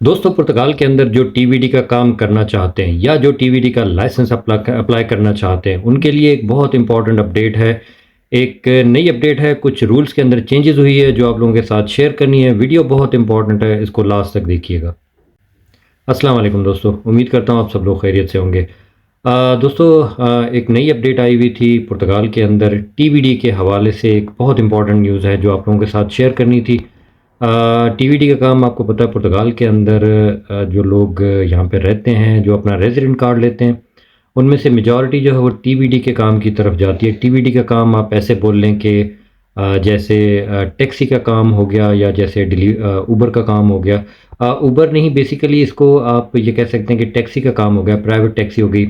दोस्तों पुर्तगाल के अंदर जो टीवीडी का काम करना चाहते हैं या जो टीवीडी का लाइसेंस अप्लाई करना चाहते हैं उनके लिए एक बहुत इंपॉर्टेंट अपडेट है। एक नई अपडेट है, कुछ रूल्स के अंदर चेंजेस हुई है जो आप लोगों के साथ शेयर करनी है। वीडियो बहुत इंपॉर्टेंट है, इसको लास्ट तक देखिएगा। अस्सलाम वालेकुम दोस्तों, उम्मीद करता हूँ आप सब लोग खैरियत से होंगे। दोस्तों, एक नई अपडेट आई हुई थी पुर्तगाल के अंदर टीवीडी के हवाले से। एक बहुत इंपॉर्टेंट न्यूज़ है जो आप लोगों के साथ शेयर करनी थी। टीवीडी का काम आपको पता है पुर्तगाल के अंदर जो लोग यहाँ पे रहते हैं, जो अपना रेजिडेंट कार्ड लेते हैं, उनमें से मेजॉरिटी जो है वो टीवीडी के काम की तरफ जाती है। टीवीडी का काम आप ऐसे बोल लें कि जैसे टैक्सी का काम हो गया या जैसे उबर का काम हो गया। उबर नहीं, बेसिकली इसको आप ये कह सकते हैं कि टैक्सी का काम हो गया, प्राइवेट टैक्सी हो गई,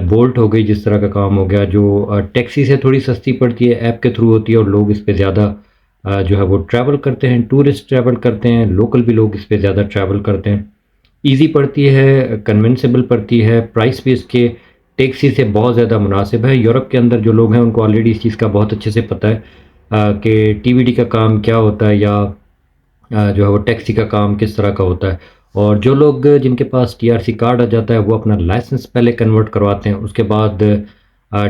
बोल्ट हो गई, जिस तरह का काम हो गया जो टैक्सी से थोड़ी सस्ती पड़ती है, ऐप के थ्रू होती है और लोग इस पे ज़्यादा जो है वो ट्रैवल करते हैं, टूरिस्ट ट्रैवल करते हैं, लोकल भी लोग इस पे ज़्यादा ट्रैवल करते हैं। ईज़ी पड़ती है, कन्विंसेबल पड़ती है, प्राइस भी इसके टैक्सी से बहुत ज़्यादा मुनासिब है। यूरोप के अंदर जो लोग हैं उनको ऑलरेडी इस चीज़ का बहुत अच्छे से पता है कि टीवीडी का काम क्या होता है या जो है वो टैक्सी का काम किस तरह का होता है। और जो लोग जिनके पास टीआरसी कार्ड आ जाता है वो अपना लाइसेंस पहले कन्वर्ट करवाते हैं। उसके बाद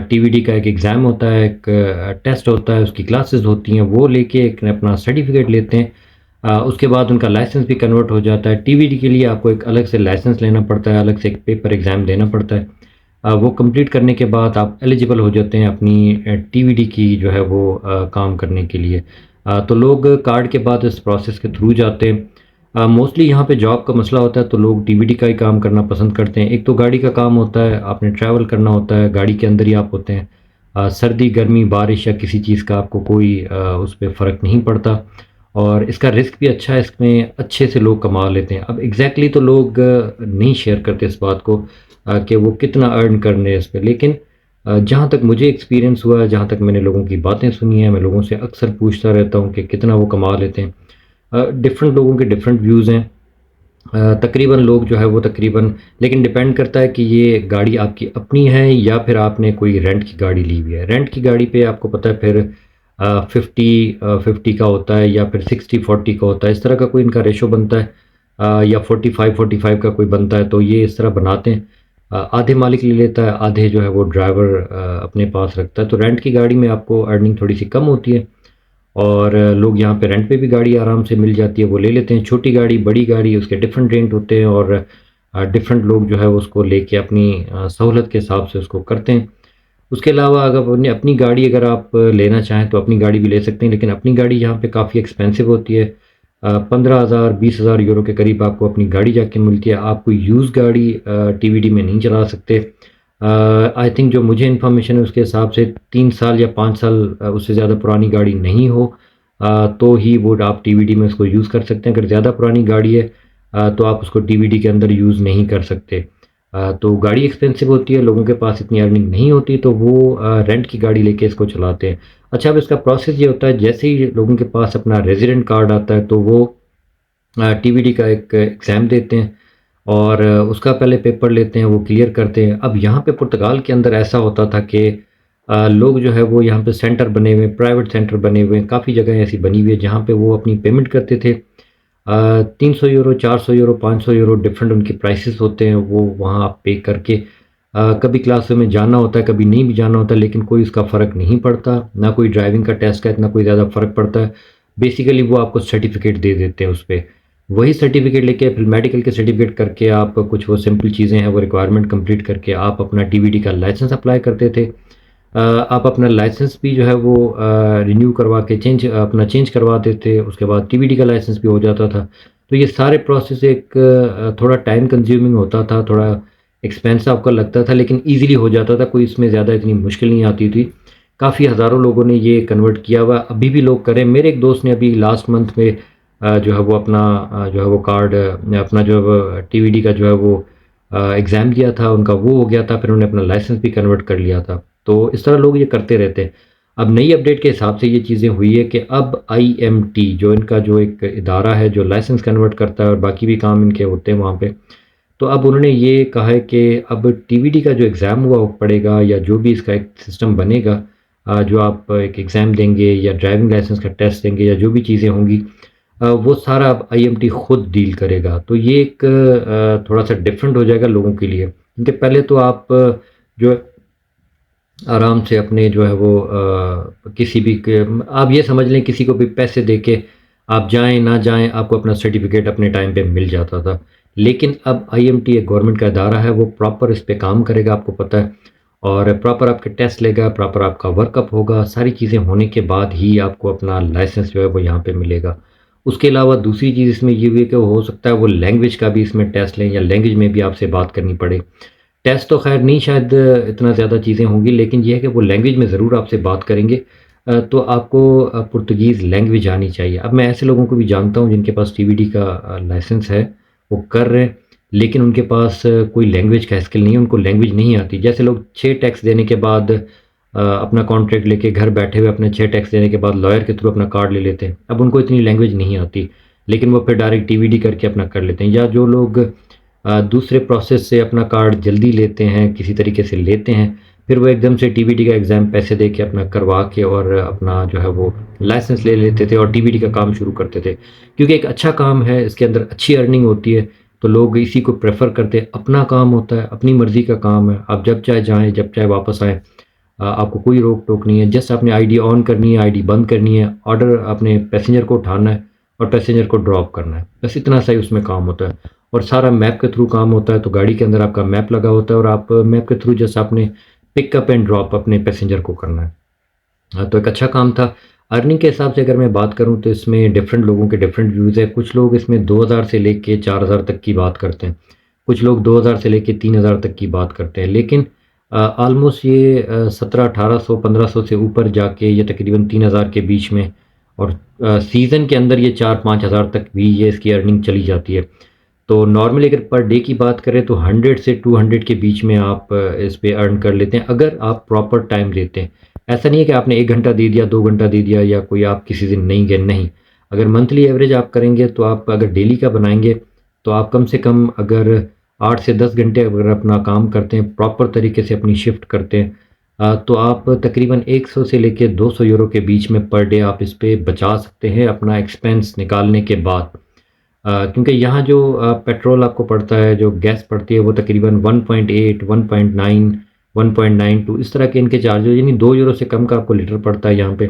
टीवीडी का एक एग्ज़ाम होता है, एक टेस्ट होता है, उसकी क्लासेस होती हैं, वो लेके एक अपना सर्टिफिकेट लेते हैं। उसके बाद उनका लाइसेंस भी कन्वर्ट हो जाता है। टीवीडी के लिए आपको एक अलग से लाइसेंस लेना पड़ता है, अलग से एक पेपर एग्ज़ाम देना पड़ता है। वो कंप्लीट करने के बाद आप एलिजिबल हो जाते हैं अपनी टीवीडी की जो है वो काम करने के लिए। तो लोग कार्ड के बाद इस प्रोसेस के थ्रू जाते हैं। मोस्टली यहाँ पे जॉब का मसला होता है तो लोग टीवीडी का ही काम करना पसंद करते हैं। एक तो गाड़ी का काम होता है, आपने ट्रैवल करना होता है, गाड़ी के अंदर ही आप होते हैं। सर्दी, गर्मी, बारिश या किसी चीज़ का आपको कोई उस पे फ़र्क नहीं पड़ता और इसका रिस्क भी अच्छा है, इसमें अच्छे से लोग कमा लेते हैं। अब एग्ज़ैक्टली तो लोग नहीं शेयर करते इस बात को कि वो कितना अर्न कर रहे हैं इस पे, लेकिन जहाँ तक मुझे एक्सपीरियंस हुआ है, जहाँ तक मैंने लोगों की बातें सुनी हैं, मैं लोगों से अक्सर पूछता रहता हूँ कि कितना वो कमा लेते हैं। डिफरेंट लोगों के डिफरेंट व्यूज़ हैं। तकरीबन लोग जो है वो तकरीबन, लेकिन डिपेंड करता है कि ये गाड़ी आपकी अपनी है या फिर आपने कोई रेंट की गाड़ी ली हुई है। रेंट की गाड़ी पे आपको पता है फिर 50-50 का होता है या फिर 60-40 का होता है, इस तरह का कोई इनका रेशो बनता है। या 45-45 का कोई बनता है, तो ये इस तरह बनाते हैं। आधे मालिक ले लेता है, आधे जो है वो ड्राइवर अपने पास रखता है। तो रेंट की गाड़ी में आपको अर्निंग थोड़ी सी कम होती है और लोग यहाँ पे रेंट पे भी गाड़ी आराम से मिल जाती है, वो ले लेते हैं। छोटी गाड़ी, बड़ी गाड़ी, उसके डिफरेंट रेंट होते हैं और डिफरेंट लोग जो है उसको लेके अपनी सहूलत के हिसाब से उसको करते हैं। उसके अलावा अगर अपनी गाड़ी अगर आप लेना चाहें तो अपनी गाड़ी भी ले सकते हैं, लेकिन अपनी गाड़ी यहाँ पे काफ़ी एक्सपेंसिव होती है। 15,000 20,000 यूरो के करीब आपको अपनी गाड़ी जाके मिलती है। आप कोई यूज़ गाड़ी टीवीडी में नहीं चला सकते। आई थिंक जो मुझे इन्फॉर्मेशन है उसके हिसाब से 3 साल या 5 साल उससे ज़्यादा पुरानी गाड़ी नहीं हो तो ही वो आप टीवीडी में उसको यूज़ कर सकते हैं। अगर ज़्यादा पुरानी गाड़ी है तो आप उसको टीवीडी के अंदर यूज़ नहीं कर सकते। तो गाड़ी एक्सपेंसिव होती है, लोगों के पास इतनी अर्निंग नहीं होती तो वो रेंट की गाड़ी लेके इसको चलाते हैं। अच्छा, अब इसका प्रोसेस ये होता है, जैसे ही लोगों के पास अपना रेज़िडेंट कार्ड आता है तो वो टीवीडी का एक एग्ज़ाम देते हैं और उसका पहले पेपर लेते हैं, वो क्लियर करते हैं। अब यहाँ पे पुर्तगाल के अंदर ऐसा होता था कि लोग जो है वो यहाँ पे सेंटर बने हुए हैं, प्राइवेट सेंटर बने हुए हैं, काफ़ी जगह ऐसी बनी हुई है जहाँ पे वो अपनी पेमेंट करते थे। 300 यूरो, 400 यूरो, 500 यूरो, डिफरेंट उनके प्राइसेस होते हैं, वो वहाँ आप पे करके कभी क्लासों में जाना होता है, कभी नहीं भी जाना होता है, लेकिन कोई उसका फ़र्क नहीं पड़ता। ना कोई ड्राइविंग का टेस्ट का इतना कोई ज़्यादा फ़र्क पड़ता है। बेसिकली वो आपको सर्टिफ़िकेट दे देते हैं उस पे। वही सर्टिफ़िकेट लेके फिर मेडिकल के सर्टिफ़िकेट करके आप कुछ वो सिंपल चीज़ें हैं वो रिक्वायरमेंट कंप्लीट करके आप अपना टीवीडी का लाइसेंस अप्लाई करते थे। आप अपना लाइसेंस भी जो है वो रिन्यू करवा के अपना चेंज करवा देते, उसके बाद टीवीडी का लाइसेंस भी हो जाता था। तो ये सारे प्रोसेस एक थोड़ा टाइम कंज्यूमिंग होता था, थोड़ा एक्सपेंस आपका लगता था, लेकिन ईज़िली हो जाता था, कोई इसमें ज़्यादा इतनी मुश्किल नहीं आती थी। काफ़ी हज़ारों लोगों ने ये कन्वर्ट किया हुआ, अभी भी लोग करें। मेरे एक दोस्त ने अभी लास्ट मंथ में जो है वो अपना जो है वो कार्ड अपना जो है वो टीवीडी का जो है वो एग्ज़ाम दिया था, उनका वो हो गया था, फिर उन्होंने अपना लाइसेंस भी कन्वर्ट कर लिया था। तो इस तरह लोग ये करते रहते हैं। अब नई अपडेट के हिसाब से ये चीज़ें हुई है कि अब आईएमटी जो इनका जो एक इदारा है जो लाइसेंस कन्वर्ट करता है और बाकी भी काम इनके होते हैं वहाँ पे, तो अब उन्होंने ये कहा है कि अब टीवीडी का जो एग्ज़ाम हुआ वो पड़ेगा या जो भी इसका एक सिस्टम बनेगा, जो आप एक एग्ज़ाम देंगे या ड्राइविंग लाइसेंस का टेस्ट देंगे या जो भी चीज़ें होंगी, वो सारा अब आईएमटी खुद डील करेगा। तो ये एक थोड़ा-सा डिफरेंट हो जाएगा लोगों के लिए। क्योंकि पहले तो आप जो है आराम से अपने जो है वो किसी भी क आप ये समझ लें किसी को भी पैसे देके आप जाएँ, ना जाएँ, आपको अपना सर्टिफ़िकेट अपने टाइम पे मिल जाता था। लेकिन अब आईएमटी एक गवर्नमेंट का इदारा है, वो प्रॉपर इस पे काम करेगा, आपको पता है। और प्रॉपर आपके टेस्ट लेगा, प्रॉपर आपका वर्कअप होगा, सारी चीज़ें होने के बाद ही आपको अपना लाइसेंस जो है वो यहाँ पे मिलेगा। उसके अलावा दूसरी चीज़ इसमें ये भी है कि हो सकता है वो लैंग्वेज का भी इसमें टेस्ट लें या लैंग्वेज में भी आपसे बात करनी पड़े। टेस्ट तो ख़ैर नहीं शायद इतना ज़्यादा चीज़ें होंगी, लेकिन ये है कि वो लैंग्वेज में ज़रूर आपसे बात करेंगे। तो आपको पुर्तगीज़ लैंग्वेज आनी चाहिए। अब मैं ऐसे लोगों को भी जानता हूँ जिनके पास टीवीडी का लाइसेंस है, वो कर रहे हैं, लेकिन उनके पास कोई लैंग्वेज का स्किल नहीं है, उनको लैंग्वेज नहीं आती। जैसे लोग 6 टैक्स देने के बाद अपना कॉन्ट्रैक्ट लेके घर बैठे हुए अपने 6 टैक्स देने के बाद लॉयर के थ्रू अपना कार्ड ले लेते हैं। अब उनको इतनी लैंग्वेज नहीं आती, लेकिन वो फिर डायरेक्ट टीवीडी करके अपना कर लेते हैं। या जो लोग दूसरे प्रोसेस से अपना कार्ड जल्दी लेते हैं, किसी तरीके से लेते हैं, फिर वो एकदम से टीवीडी का एग्ज़ाम पैसे दे के अपना करवा के और अपना जो है वो लाइसेंस ले लेते थे और टीवीडी का काम शुरू करते थे। क्योंकि एक अच्छा काम है, इसके अंदर अच्छी अर्निंग होती है, तो लोग इसी को प्रेफ़र करते हैं। अपना काम होता है, अपनी मर्ज़ी का काम है, आप जब चाहे जाएँ, जब चाहे वापस आएँ। आपको कोई रोक-टोक नहीं है, जस्ट आपने आईडी ऑन करनी है, आईडी बंद करनी है, ऑर्डर आपने पैसेंजर को उठाना है और पैसेंजर को ड्रॉप करना है। बस इतना सा ही उसमें काम होता है और सारा मैप के थ्रू काम होता है। तो गाड़ी के अंदर आपका मैप लगा होता है और आप मैप के थ्रू जस्ट आपने पिकअप एंड ड्रॉप अपने पैसेंजर को करना है। तो एक अच्छा काम था। अर्निंग के हिसाब से अगर मैं बात करूँ तो इसमें डिफरेंट लोगों के डिफरेंट व्यूज़ हैं। कुछ लोग इसमें 2000 से लेके 4000 तक की बात करते हैं। कुछ लोग 2000 से लेके 3000 तक की बात करते हैं। लेकिन ऑलमोस्ट ये 1700-1800 1500 से ऊपर जाके ये तकरीबन 3000 के बीच में और सीज़न के अंदर ये 4-5 हज़ार तक भी ये इसकी अर्निंग चली जाती है। तो नॉर्मली अगर पर डे की बात करें तो 100 से 200 के बीच में आप इस पे अर्न कर लेते हैं अगर आप प्रॉपर टाइम देते हैं। ऐसा नहीं है कि आपने 1 घंटा दे दिया, 2 घंटा दे दिया या कोई आप किसी दिन नहीं गए, नहीं। अगर मंथली एवरेज आप करेंगे तो आप अगर डेली का बनाएँगे तो आप कम से कम अगर 8 से 10 घंटे अगर अपना काम करते हैं, प्रॉपर तरीके से अपनी शिफ्ट करते हैं तो आप तकरीबन 100 से लेके 200 यूरो के बीच में पर डे आप इस पे बचा सकते हैं अपना एक्सपेंस निकालने के बाद। क्योंकि यहाँ जो पेट्रोल आपको पड़ता है, जो गैस पड़ती है वो तकरीबन 1.8, 1.9, 1.92 इस तरह के इनके चार्जेज़ यानी 2 यूरो से कम का आपको लीटर पड़ता है यहाँ पे।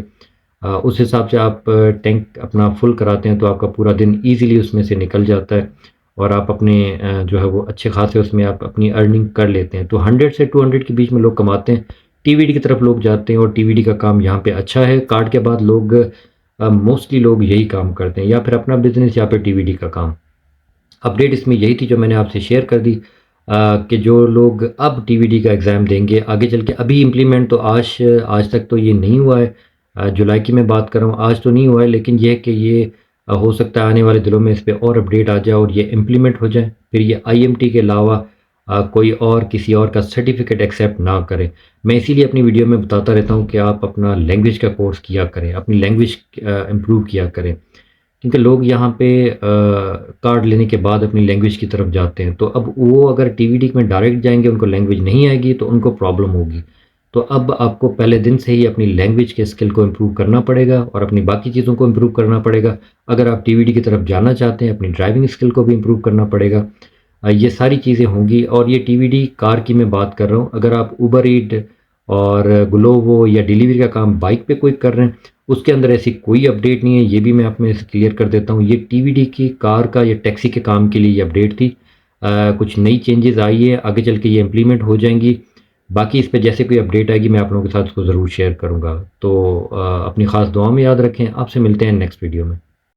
उस हिसाब से आप टैंक अपना फुल कराते हैं तो आपका पूरा दिन ईज़िली उसमें से निकल जाता है और आप अपने जो है वो अच्छे खासे उसमें आप अपनी अर्निंग कर लेते हैं। तो 100 से 200 के बीच में लोग कमाते हैं। टीवीडी की तरफ लोग जाते हैं और टीवीडी का काम यहाँ पे अच्छा है। कार्ड के बाद लोग मोस्टली लोग यही काम करते हैं या फिर अपना बिज़नेस या फिर टीवीडी का काम। अपडेट इसमें यही थी जो मैंने आपसे शेयर कर दी कि जो लोग अब टीवीडी का एग्ज़ाम देंगे आगे चल के अभी इम्प्लीमेंट तो आज तक तो ये नहीं हुआ है। जुलाई की मैं बात कर रहा हूँ, आज तो नहीं हुआ है लेकिन ये है कि ये हो सकता है आने वाले दिनों में इस पे और अपडेट आ जाए और ये इम्प्लीमेंट हो जाए। फिर ये आईएमटी के अलावा कोई और किसी और का सर्टिफ़िकेट एक्सेप्ट ना करे। मैं इसीलिए अपनी वीडियो में बताता रहता हूँ कि आप अपना लैंग्वेज का कोर्स किया करें, अपनी लैंग्वेज इम्प्रूव किया करें। क्योंकि लोग यहाँ पे कार्ड लेने के बाद अपनी लैंग्वेज की तरफ जाते हैं। तो अब वो अगर टीवीडी में डायरेक्ट जाएँगे, उनको लैंग्वेज नहीं आएगी तो उनको प्रॉब्लम होगी। तो अब आपको पहले दिन से ही अपनी लैंग्वेज के स्किल को इम्प्रूव करना पड़ेगा और अपनी बाकी चीज़ों को इम्प्रूव करना पड़ेगा। अगर आप टीवीडी की तरफ जाना चाहते हैं, अपनी ड्राइविंग स्किल को भी इम्प्रूव करना पड़ेगा। ये सारी चीज़ें होंगी और ये टीवीडी कार की मैं बात कर रहा हूँ। अगर आप उबर ईट और ग्लोवो या डिलीवरी का काम बाइक पे कोई कर रहे हैं, उसके अंदर ऐसी कोई अपडेट नहीं है। ये भी मैं आप में से क्लियर कर देता हूँ। ये टीवीडी की कार का या टैक्सी के काम के लिए ये अपडेट थी। कुछ नई चेंजेज़ आई है, आगे चल के ये इम्प्लीमेंट हो जाएँगी। बाकी इस पे जैसे कोई अपडेट आएगी मैं आप लोगों के साथ उसको ज़रूर शेयर करूँगा। तो अपनी ख़ास दुआ में याद रखें। आपसे मिलते हैं नेक्स्ट वीडियो में।